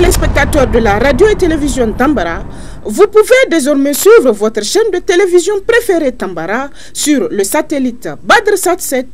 téléspectateurs de la radio et télévision Tambara, vous pouvez désormais suivre votre chaîne de télévision préférée Tambara sur le satellite Badrsat 7,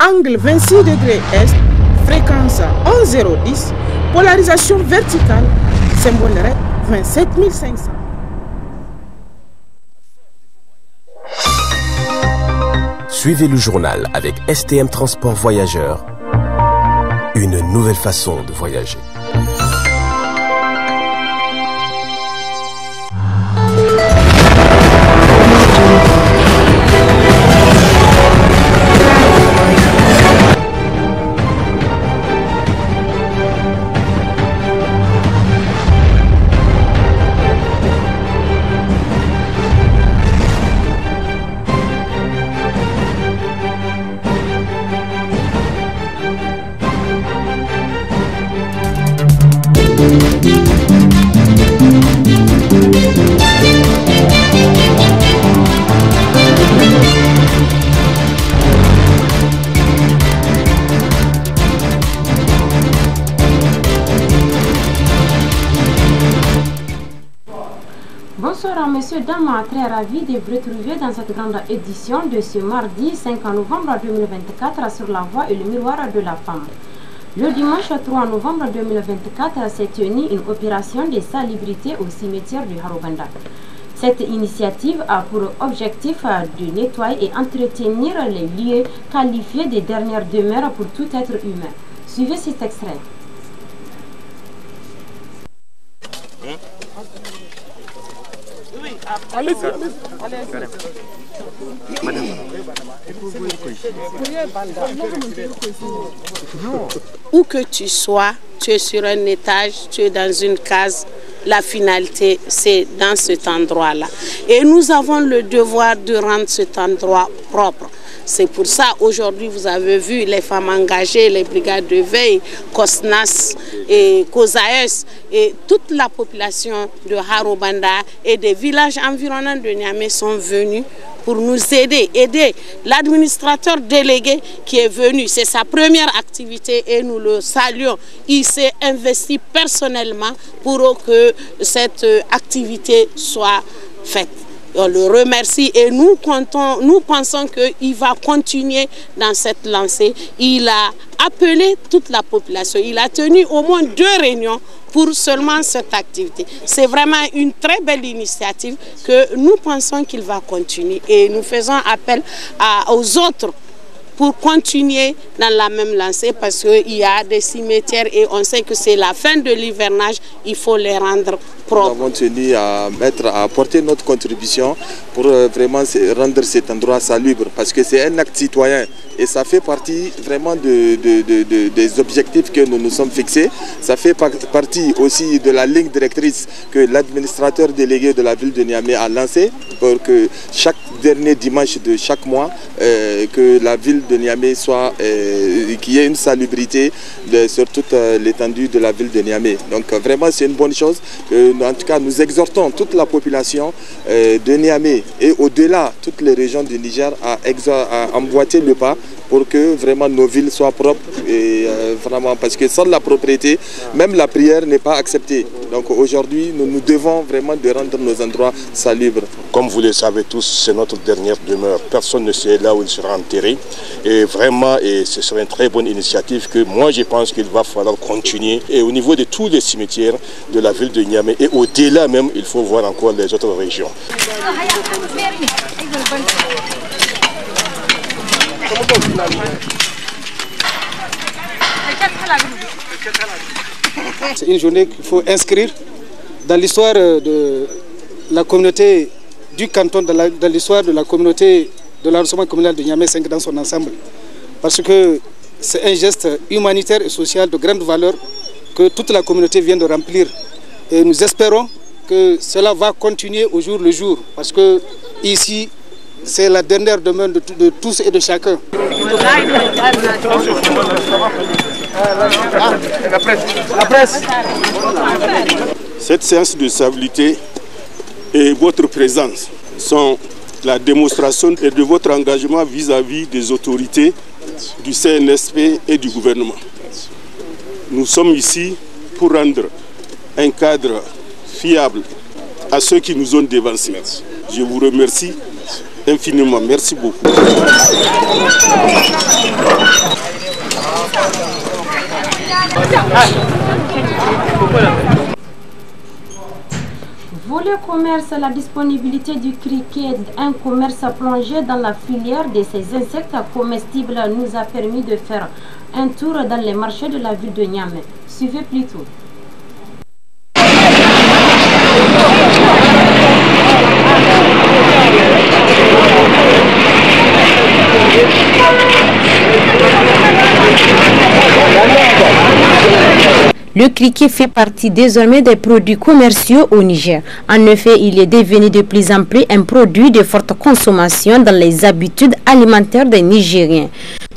angle 26 degrés Est, fréquence 11010, polarisation verticale, symbole REC 27500. Suivez le journal avec STM Transport Voyageurs, une nouvelle façon de voyager. Bonsoir messieurs, dames, très ravi de vous retrouver dans cette grande édition de ce mardi 5 novembre 2024 sur la voie et le miroir de la femme. Le dimanche 3 novembre 2024 s'est tenue une opération de salubrité au cimetière du Harobanda. Cette initiative a pour objectif de nettoyer et entretenir les lieux qualifiés de dernière demeure pour tout être humain. Suivez cet extrait. Où que tu sois, tu es sur un étage, tu es dans une case, la finalité c'est dans cet endroit-là. Et nous avons le devoir de rendre cet endroit propre. C'est pour ça aujourd'hui vous avez vu les femmes engagées, les brigades de veille, COSNAS et COSAES et toute la population de Harobanda et des villages environnants de Niamey sont venus pour nous aider l'administrateur délégué qui est venu. C'est sa première activité et nous le saluons. Il s'est investi personnellement pour que cette activité soit faite. On le remercie et nous pensons qu'il va continuer dans cette lancée. Il a appelé toute la population. Il a tenu au moins 2 réunions pour seulement cette activité. C'est vraiment une très belle initiative que nous pensons qu'il va continuer. Et nous faisons appel aux autres pour continuer dans la même lancée parce qu'il y a des cimetières et on sait que c'est la fin de l'hivernage, il faut les rendre propres. Nous avons tenu à apporter notre contribution pour vraiment rendre cet endroit salubre parce que c'est un acte citoyen et ça fait partie vraiment des objectifs que nous nous sommes fixés. Ça fait partie aussi de la ligne directrice que l'administrateur délégué de la ville de Niamey a lancée pour que chaque dernier dimanche de chaque mois, que la ville de Niamey soit, qu'il y ait une salubrité sur toute l'étendue de la ville de Niamey. Donc vraiment c'est une bonne chose. En tout cas nous exhortons toute la population de Niamey et au-delà toutes les régions du Niger à emboîter le pas pour que vraiment nos villes soient propres et vraiment parce que sans la propriété, même la prière n'est pas acceptée. Donc aujourd'hui, nous devons vraiment de rendre nos endroits salubres. Comme vous le savez tous, c'est notre dernière demeure. Personne ne sait là où il sera enterré. Et vraiment, ce serait une très bonne initiative que moi je pense qu'il va falloir continuer. Et au niveau de tous les cimetières de la ville de Niamey et au-delà même, il faut voir encore les autres régions. C'est une journée qu'il faut inscrire dans l'histoire de la communauté du canton, dans l'histoire de la communauté de l'arrondissement communal de Niamey 5 dans son ensemble. Parce que c'est un geste humanitaire et social de grande valeur que toute la communauté vient de remplir. Et nous espérons que cela va continuer au jour le jour. Parce que ici, c'est la dernière demeure de tous et de chacun. La presse. Cette séance de salubrité et votre présence sont la démonstration de votre engagement vis-à-vis des autorités du CNSP et du gouvernement. Nous sommes ici pour rendre un cadre fiable à ceux qui nous ont dévancés. Je vous remercie infiniment. Merci beaucoup. Volet commerce, la disponibilité du criquet, un commerce plongé dans la filière de ces insectes comestibles, nous a permis de faire un tour dans les marchés de la ville de Niamey. Suivez plutôt. Le criquet fait partie désormais des produits commerciaux au Niger. En effet, il est devenu de plus en plus un produit de forte consommation dans les habitudes alimentaires des Nigériens.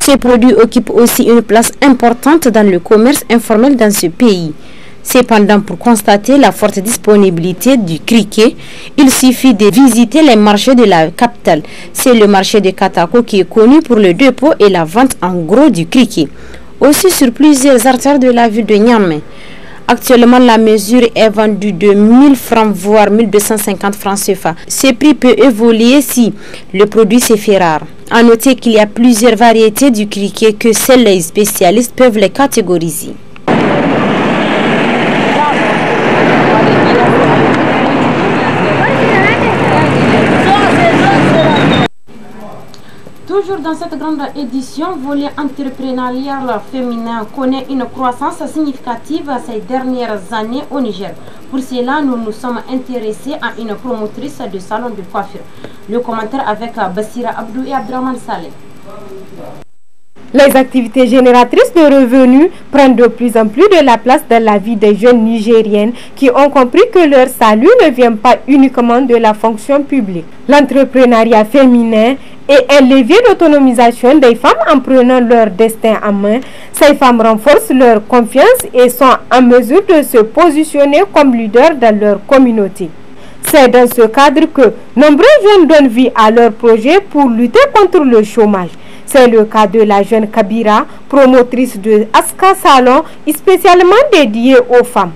Ces produits occupent aussi une place importante dans le commerce informel dans ce pays. Cependant, pour constater la forte disponibilité du criquet, il suffit de visiter les marchés de la capitale. C'est le marché de Katako qui est connu pour le dépôt et la vente en gros du criquet. Aussi sur plusieurs artères de la ville de Niamey. Actuellement, la mesure est vendue de 1000 francs voire 1250 francs CFA. Ce prix peut évoluer si le produit se fait rare. A noter qu'il y a plusieurs variétés du criquet que seuls les spécialistes peuvent les catégoriser. Toujours dans cette grande édition, volet entrepreneurial féminin connaît une croissance significative ces dernières années au Niger. Pour cela, nous nous sommes intéressés à une promotrice de salon de coiffure. Le commentaire avec Bassira Abdou et Abdraman Saleh. Les activités génératrices de revenus prennent de plus en plus de la place dans la vie des jeunes nigériennes qui ont compris que leur salut ne vient pas uniquement de la fonction publique. L'entrepreneuriat féminin est un levier d'autonomisation des femmes en prenant leur destin en main. Ces femmes renforcent leur confiance et sont en mesure de se positionner comme leaders dans leur communauté. C'est dans ce cadre que nombreux jeunes donnent vie à leurs projets pour lutter contre le chômage. C'est le cas de la jeune Kabira, promotrice de Aska Salon, spécialement dédié aux femmes.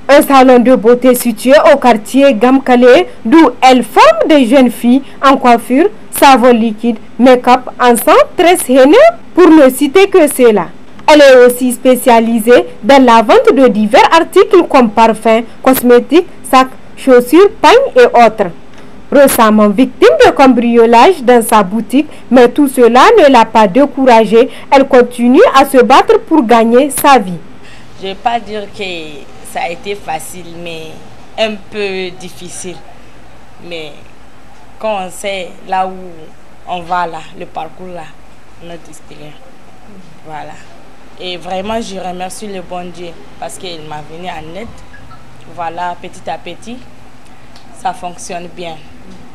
Un salon de beauté situé au quartier Gamkale, d'où elle forme des jeunes filles en coiffure, savon liquide, make-up, encens, tresse henné, pour ne citer que cela. Elle est aussi spécialisée dans la vente de divers articles comme parfums, cosmétiques, sacs, chaussures, pagnes et autres. Récemment victime de cambriolage dans sa boutique, mais tout cela ne l'a pas découragée. Elle continue à se battre pour gagner sa vie. Je ne vais pas dire que ça a été facile, mais un peu difficile. Mais quand on sait là où on va, là, le parcours là, notre expérience. Voilà. Et vraiment, je remercie le bon Dieu parce qu'il m'a venu en aide. Voilà, petit à petit, ça fonctionne bien.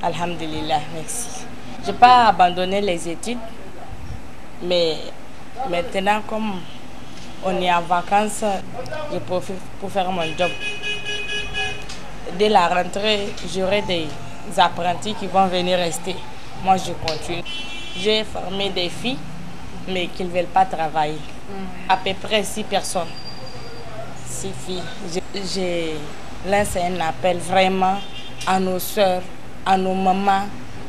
Alhamdulillah, merci. Je n'ai pas abandonné les études, mais maintenant, comme on est en vacances, je profite pour faire mon job. Dès la rentrée, j'aurai des apprentis qui vont venir rester. Moi, je continue. J'ai formé des filles, mais qui ne veulent pas travailler. À peu près 6 personnes. 6 filles. Je lance un appel vraiment à nos soeurs, à nos mamans,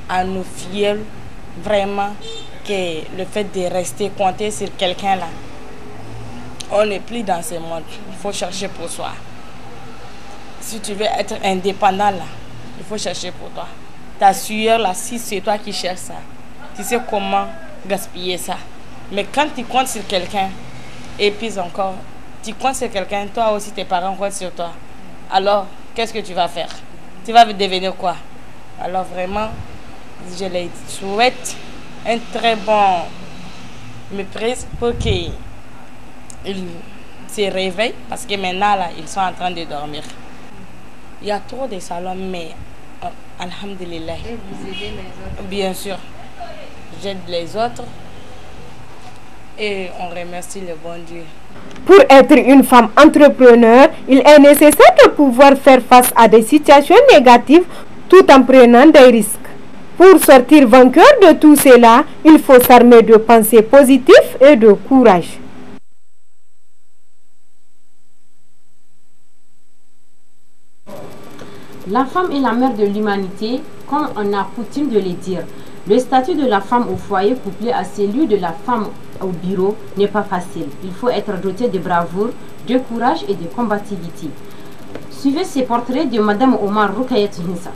à nos filles, vraiment, que le fait de rester compter sur quelqu'un là, on n'est plus dans ce monde. Il faut chercher pour soi. Si tu veux être indépendant là, il faut chercher pour toi. Ta sueur là, si c'est toi qui cherches ça, tu sais comment gaspiller ça. Mais quand tu comptes sur quelqu'un, et puis encore, tu comptes sur quelqu'un, toi aussi tes parents comptent sur toi. Alors, qu'est-ce que tu vas faire? Tu vas devenir quoi? Alors vraiment, je les souhaite un très bon méprise pour qu'ils se réveillent parce que maintenant là, ils sont en train de dormir. Il y a trop de salons, mais alhamdulillah. Et vous aidez les autres? Bien sûr, j'aide les autres et on remercie le bon Dieu. Pour être une femme entrepreneur, il est nécessaire de pouvoir faire face à des situations négatives tout en prenant des risques. Pour sortir vainqueur de tout cela, il faut s'armer de pensées positives et de courage. La femme est la mère de l'humanité, comme on a coutume de le dire. Le statut de la femme au foyer couplé à celui de la femme au bureau n'est pas facile. Il faut être doté de bravoure, de courage et de combativité. Suivez ces portraits de Madame Omar Rukayat Hinsa.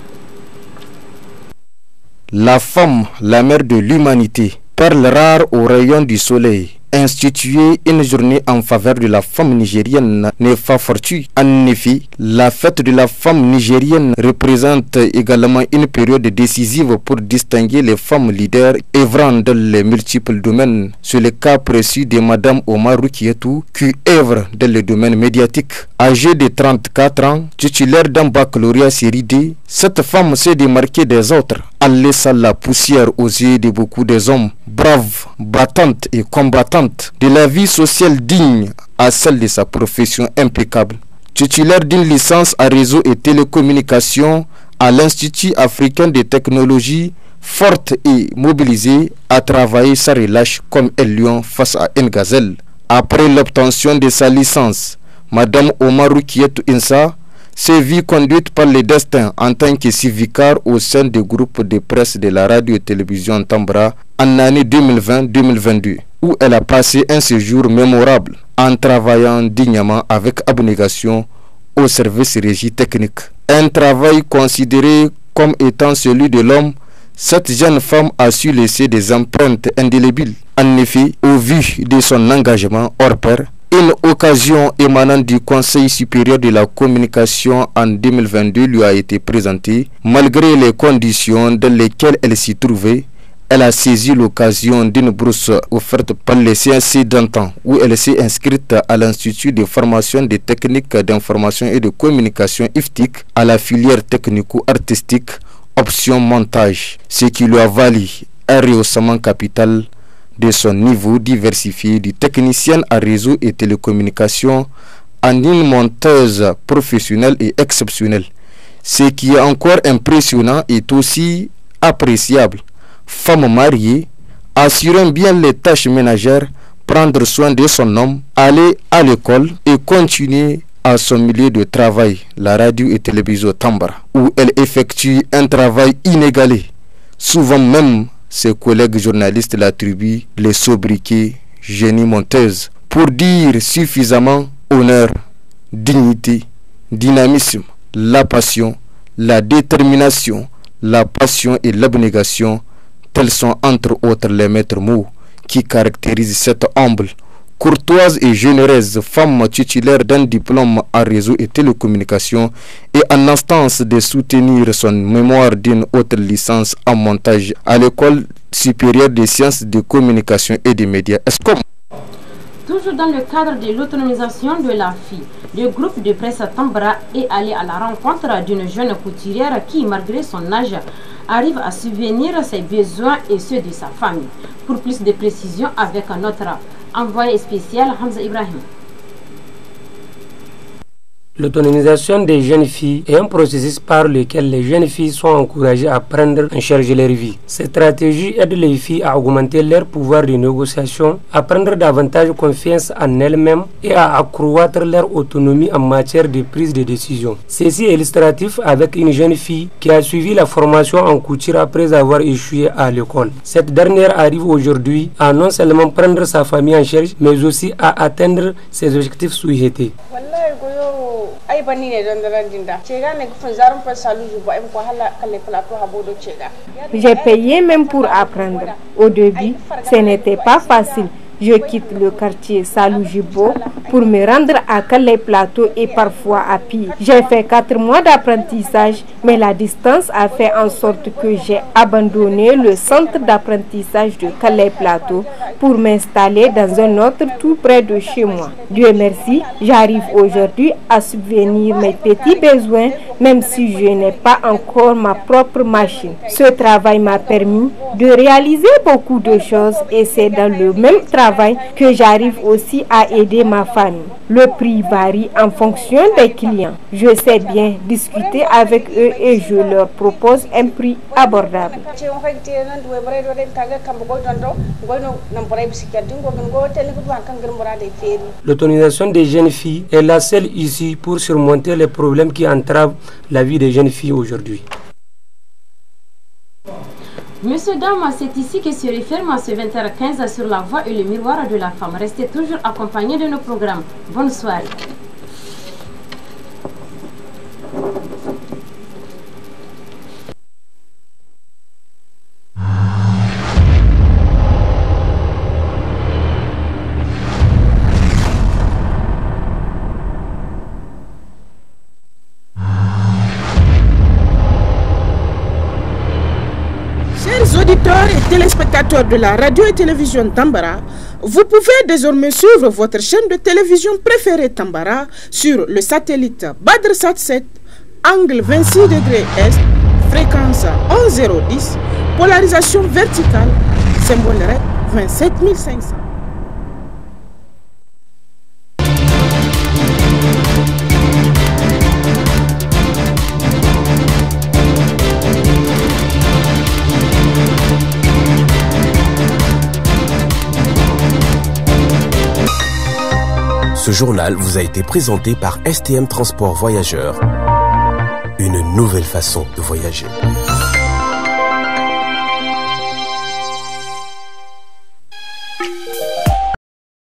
La femme, la mère de l'humanité, perle rare au rayon du soleil. Instituer une journée en faveur de la femme nigérienne n'est pas fortuit. En effet, la fête de la femme nigérienne représente également une période décisive pour distinguer les femmes leaders œuvrant dans les multiples domaines. C'est le cas précis de Madame Omar Rukietou qui œuvre dans le domaine médiatique. Âgée de 34 ans, titulaire d'un baccalauréat série D, cette femme s'est démarquée des autres en laissant la poussière aux yeux de beaucoup des hommes. Brave, battante et combattante, de la vie sociale digne à celle de sa profession impeccable. Titulaire d'une licence à réseau et télécommunications à l'Institut africain de technologie, forte et mobilisée, a travaillé sans relâche comme un lion face à une gazelle. Après l'obtention de sa licence, Madame Omar Rukietou Insa s'est vue conduite par le destin en tant que civicaire au sein du groupe de presse de la radio et télévision Tambara en année 2020-2022, où elle a passé un séjour mémorable en travaillant dignement avec abnégation au service régie technique. Un travail considéré comme étant celui de l'homme, cette jeune femme a su laisser des empreintes indélébiles. En effet, au vu de son engagement hors pair, une occasion émanant du Conseil supérieur de la communication en 2022 lui a été présentée. Malgré les conditions dans lesquelles elle s'y trouvait, elle a saisi l'occasion d'une bourse offerte par le CNC d'antan, où elle s'est inscrite à l'Institut de formation des techniques d'information et de communication IFTIC à la filière technico-artistique option montage, ce qui lui a valu un rehaussement capital de son niveau diversifié du technicienne à réseau et télécommunications en une monteuse professionnelle et exceptionnelle. Ce qui est encore impressionnant est aussi appréciable. Femme mariée, assurant bien les tâches ménagères, prendre soin de son homme, aller à l'école et continuer à son milieu de travail, la radio et télévision Tambara, où elle effectue un travail inégalé. Souvent même, ses collègues journalistes l'attribuent les sobriquets génie monteuse, pour dire suffisamment honneur, dignité, dynamisme, la passion, la détermination, la passion et l'abnégation. Tels sont entre autres les maîtres mots qui caractérisent cette humble, courtoise et généreuse femme titulaire d'un diplôme en réseau et télécommunications et en instance de soutenir son mémoire d'une autre licence en montage à l'école supérieure des sciences de communication et des médias ESCOM. Toujours dans le cadre de l'autonomisation de la fille, le groupe de presse Tambara est allé à la rencontre d'une jeune couturière qui, malgré son âge, arrive à subvenir ses besoins et ceux de sa famille. Pour plus de précisions, avec notre envoyé spécial Hamza Ibrahim. L'autonomisation des jeunes filles est un processus par lequel les jeunes filles sont encouragées à prendre en charge leur vie. Cette stratégie aide les filles à augmenter leur pouvoir de négociation, à prendre davantage confiance en elles-mêmes et à accroître leur autonomie en matière de prise de décision. Ceci est illustratif avec une jeune fille qui a suivi la formation en couture après avoir échoué à l'école. Cette dernière arrive aujourd'hui à non seulement prendre sa famille en charge, mais aussi à atteindre ses objectifs souhaités. J'ai payé même pour apprendre. Au début, ce n'était pas facile. Je quitte le quartier Salou-Jibo pour me rendre à Calais Plateau et parfois à pied. J'ai fait 4 mois d'apprentissage, mais la distance a fait en sorte que j'ai abandonné le centre d'apprentissage de Calais Plateau pour m'installer dans un autre tout près de chez moi. Dieu merci, j'arrive aujourd'hui à subvenir mes petits besoins, même si je n'ai pas encore ma propre machine. Ce travail m'a permis de réaliser beaucoup de choses et c'est dans le même travail travail que j'arrive aussi à aider ma famille. Le prix varie en fonction des clients. Je sais bien discuter avec eux et je leur propose un prix abordable. L'autonomisation des jeunes filles est la seule issue pour surmonter les problèmes qui entravent la vie des jeunes filles aujourd'hui. Monsieur, dames, c'est ici que se referme ce 20h15 sur la voie et le miroir de la femme. Restez toujours accompagnés de nos programmes. Bonne soirée. Auditeurs et téléspectateurs de la radio et télévision Tambara, vous pouvez désormais suivre votre chaîne de télévision préférée Tambara sur le satellite BadrSat 7, angle 26 degrés Est, fréquence 11010, polarisation verticale, symbole REC 27500. Ce journal vous a été présenté par STM Transport Voyageurs. Une nouvelle façon de voyager.